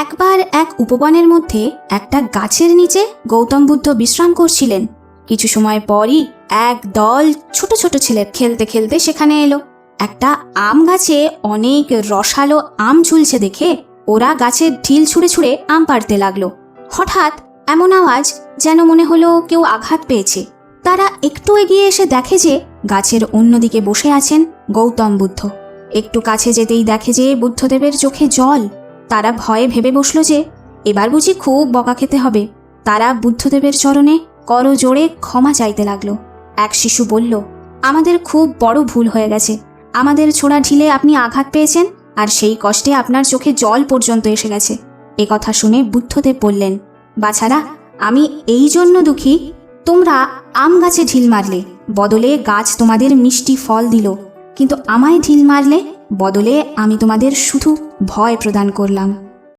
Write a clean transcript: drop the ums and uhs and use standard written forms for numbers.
একবার এক উপবনের মধ্যে একটা গাছের নিচে গৌতম বুদ্ধ বিশ্রাম করছিলেন। কিছু সময় পরই এক দল ছোট ছোট ছেলে খেলতে খেলতে সেখানে এলো। একটা আম গাছে অনেক রসালো আম ঝুলছে দেখে ওরা গাছের ঢিল ছুঁড়ে ছুঁড়ে আম পাড়তে লাগলো। হঠাৎ এমন আওয়াজ যেন মনে হলো কেউ আঘাত পেয়েছে। তারা একটু এগিয়ে এসে দেখে যে গাছের অন্যদিকে বসে আছেন গৌতম বুদ্ধ। একটু কাছে যেতেই দেখে যে বুদ্ধদেবের চোখে জল। তারা ভয়ে ভেবে বসলো যে এবার বুঝি খুব বকা খেতে হবে। তারা বুদ্ধদেবের চরণে করজোড়ে ক্ষমা চাইতে লাগলো। এক শিশু বলল, আমাদের খুব বড় ভুল হয়ে গেছে। আমাদের ছোড়া ঢিলে আপনি আঘাত পেয়েছেন, আর সেই কষ্টে আপনার চোখে জল পর্যন্ত এসে গেছে। এ কথা শুনে বুদ্ধদেব বললেন, বাছারা, আমি এই জন্য দুঃখী, তোমরা আম গাছে ঢিল মারলে, বদলে গাছ তোমাদের মিষ্টি ফল দিল, কিন্তু আমায় ঢিল মারলে, বদলে আমি তোমাদের শুধু ভয় প্রদান করলাম।